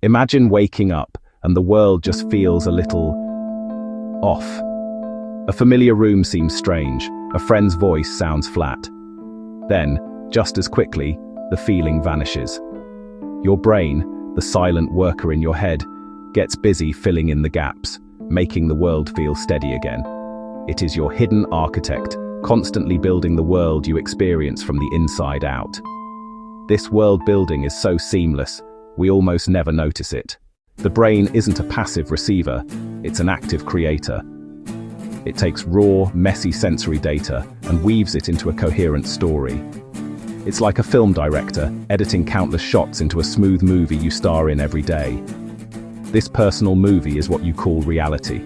Imagine waking up and the world just feels a little off. A familiar room seems strange, a friend's voice sounds flat. Then, just as quickly, the feeling vanishes. Your brain, the silent worker in your head, gets busy filling in the gaps, making the world feel steady again. It is your hidden architect, constantly building the world you experience from the inside out. This world building is so seamless, we almost never notice it. The brain isn't a passive receiver, it's an active creator. It takes raw, messy sensory data and weaves it into a coherent story. It's like a film director, editing countless shots into a smooth movie you star in every day. This personal movie is what you call reality.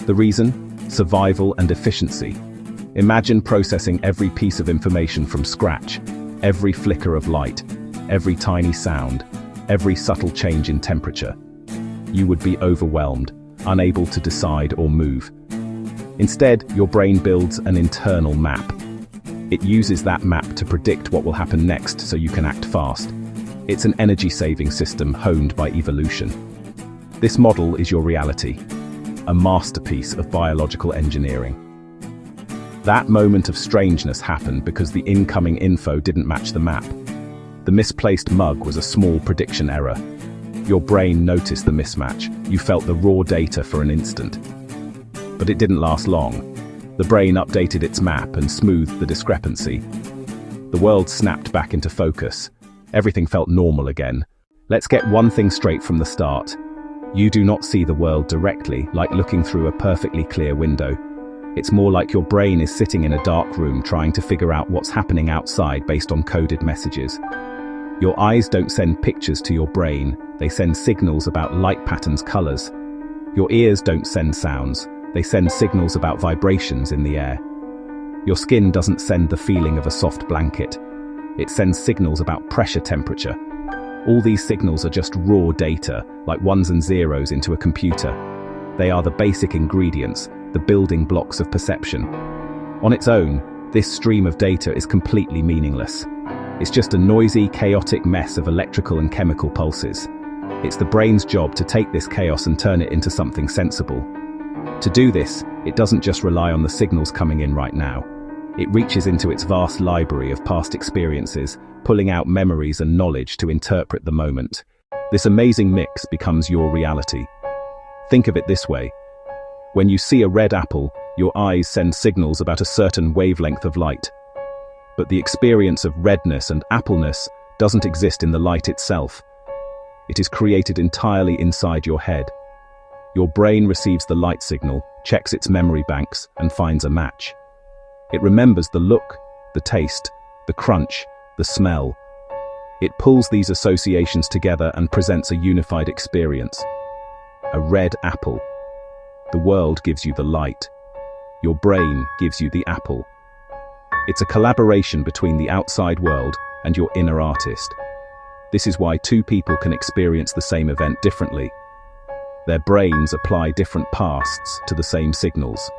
The reason? Survival and efficiency. Imagine processing every piece of information from scratch, every flicker of light, every tiny sound, every subtle change in temperature. You would be overwhelmed, unable to decide or move. Instead, your brain builds an internal map. It uses that map to predict what will happen next so you can act fast. It's an energy-saving system honed by evolution. This model is your reality, a masterpiece of biological engineering. That moment of strangeness happened because the incoming info didn't match the map. The misplaced mug was a small prediction error. Your brain noticed the mismatch. You felt the raw data for an instant. But it didn't last long. The brain updated its map and smoothed the discrepancy. The world snapped back into focus. Everything felt normal again. Let's get one thing straight from the start. You do not see the world directly, like looking through a perfectly clear window. It's more like your brain is sitting in a dark room trying to figure out what's happening outside based on coded messages. Your eyes don't send pictures to your brain, they send signals about light patterns, colors. Your ears don't send sounds, they send signals about vibrations in the air. Your skin doesn't send the feeling of a soft blanket. It sends signals about pressure, temperature. All these signals are just raw data, like ones and zeros into a computer. They are the basic ingredients, the building blocks of perception. On its own, this stream of data is completely meaningless. It's just a noisy, chaotic mess of electrical and chemical pulses. It's the brain's job to take this chaos and turn it into something sensible. To do this, it doesn't just rely on the signals coming in right now. It reaches into its vast library of past experiences, pulling out memories and knowledge to interpret the moment. This amazing mix becomes your reality. Think of it this way. When you see a red apple, your eyes send signals about a certain wavelength of light. But the experience of redness and appleness doesn't exist in the light itself. It is created entirely inside your head. Your brain receives the light signal, checks its memory banks, and finds a match. It remembers the look, the taste, the crunch, the smell. It pulls these associations together and presents a unified experience. A red apple. The world gives you the light. Your brain gives you the apple. It's a collaboration between the outside world and your inner artist. This is why two people can experience the same event differently. Their brains apply different pasts to the same signals.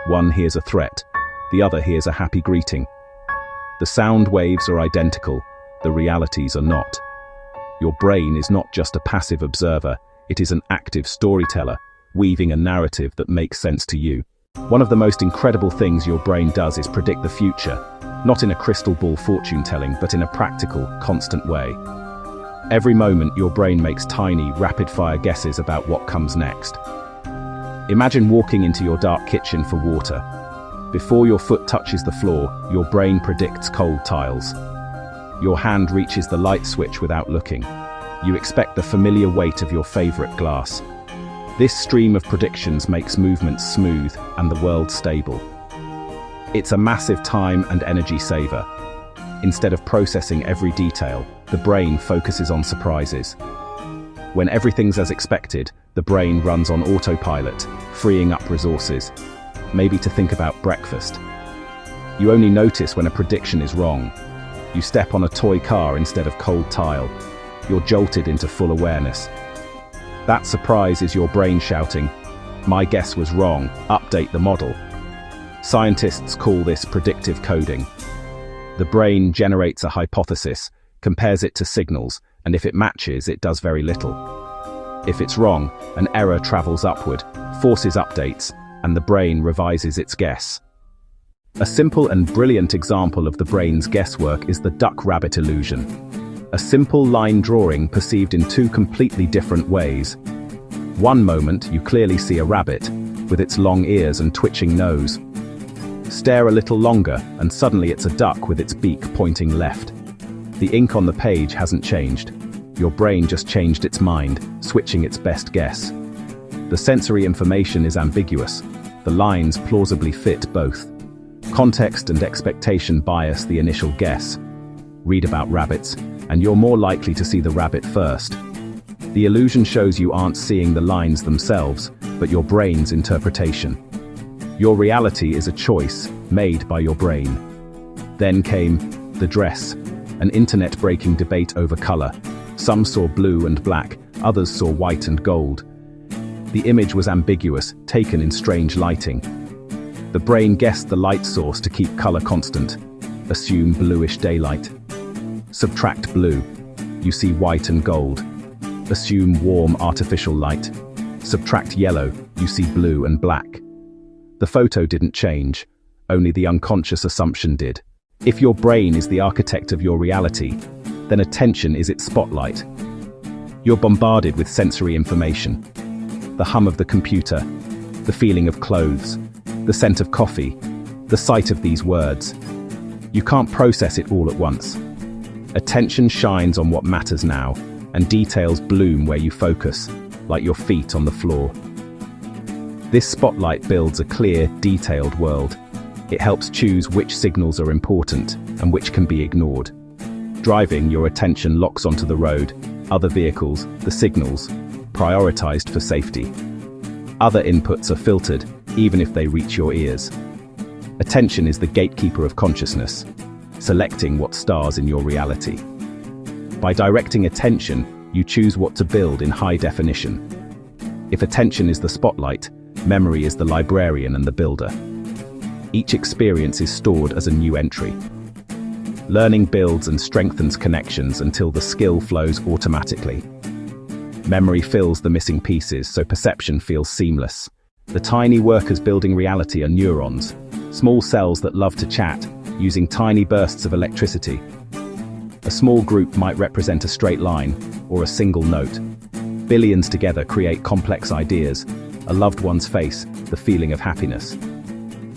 One hears a threat, the other hears a happy greeting. The sound waves are identical, the realities are not. Your brain is not just a passive observer, it is an active storyteller, weaving a narrative that makes sense to you. One of the most incredible things your brain does is predict the future, not in a crystal ball fortune-telling, but in a practical, constant way. Every moment, your brain makes tiny, rapid-fire guesses about what comes next. Imagine walking into your dark kitchen for water. Before your foot touches the floor, your brain predicts cold tiles. Your hand reaches the light switch without looking. You expect the familiar weight of your favorite glass. This stream of predictions makes movements smooth and the world stable. It's a massive time and energy saver. Instead of processing every detail, the brain focuses on surprises. When everything's as expected, the brain runs on autopilot, freeing up resources, maybe to think about breakfast. You only notice when a prediction is wrong. You step on a toy car instead of cold tile. You're jolted into full awareness. That surprise is your brain shouting, "My guess was wrong, update the model." Scientists call this predictive coding. The brain generates a hypothesis, compares it to signals, and if it matches, it does very little. If it's wrong, an error travels upward, forces updates, and the brain revises its guess. A simple and brilliant example of the brain's guesswork is the duck-rabbit illusion. A simple line drawing perceived in two completely different ways. One moment, you clearly see a rabbit, with its long ears and twitching nose. Stare a little longer, and suddenly it's a duck with its beak pointing left. The ink on the page hasn't changed. Your brain just changed its mind, switching its best guess. The sensory information is ambiguous. The lines plausibly fit both. Context and expectation bias the initial guess. Read about rabbits, and you're more likely to see the rabbit first. The illusion shows you aren't seeing the lines themselves, but your brain's interpretation. Your reality is a choice made by your brain. Then came the dress, an internet-breaking debate over color. Some saw blue and black, others saw white and gold. The image was ambiguous, taken in strange lighting. The brain guessed the light source to keep color constant. Assume bluish daylight. Subtract blue. You see white and gold. Assume warm artificial light. Subtract yellow. You see blue and black. The photo didn't change. Only the unconscious assumption did. If your brain is the architect of your reality, then attention is its spotlight. You're bombarded with sensory information. The hum of the computer, the feeling of clothes, the scent of coffee, the sight of these words. You can't process it all at once. Attention shines on what matters now, and details bloom where you focus, like your feet on the floor. This spotlight builds a clear, detailed world. It helps choose which signals are important and which can be ignored. Driving, your attention locks onto the road, other vehicles, the signals, prioritized for safety. Other inputs are filtered, even if they reach your ears. Attention is the gatekeeper of consciousness, selecting what stars in your reality. By directing attention, you choose what to build in high definition. If attention is the spotlight, memory is the librarian and the builder. Each experience is stored as a new entry. Learning builds and strengthens connections until the skill flows automatically. Memory fills the missing pieces, so perception feels seamless. The tiny workers building reality are neurons, small cells that love to chat, using tiny bursts of electricity. A small group might represent a straight line, or a single note. Billions together create complex ideas, a loved one's face, the feeling of happiness.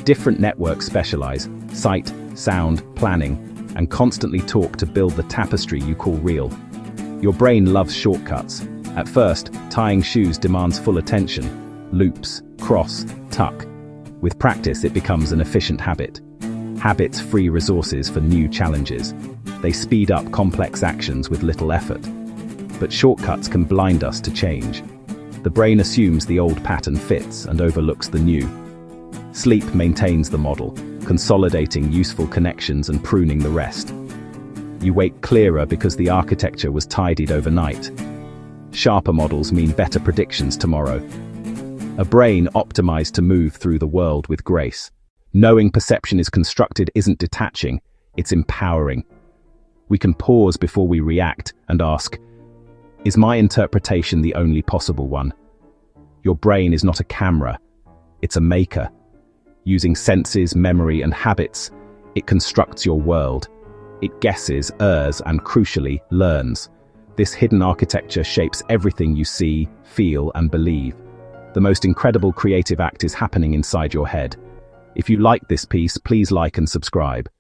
Different networks specialize, sight, sound, planning, and constantly talk to build the tapestry you call real. Your brain loves shortcuts. At first, tying shoes demands full attention. Loops, cross, tuck. With practice, it becomes an efficient habit. Habits free resources for new challenges. They speed up complex actions with little effort. But shortcuts can blind us to change. The brain assumes the old pattern fits and overlooks the new. Sleep maintains the model, consolidating useful connections and pruning the rest. You wake clearer because the architecture was tidied overnight. Sharper models mean better predictions tomorrow. A brain optimized to move through the world with grace. Knowing perception is constructed isn't detaching, it's empowering. We can pause before we react and ask, is my interpretation the only possible one? Your brain is not a camera, it's a maker. Using senses, memory, and habits, it constructs your world. It guesses, errs, and crucially, learns. This hidden architecture shapes everything you see, feel, and believe. The most incredible creative act is happening inside your head. If you like this piece, please like and subscribe.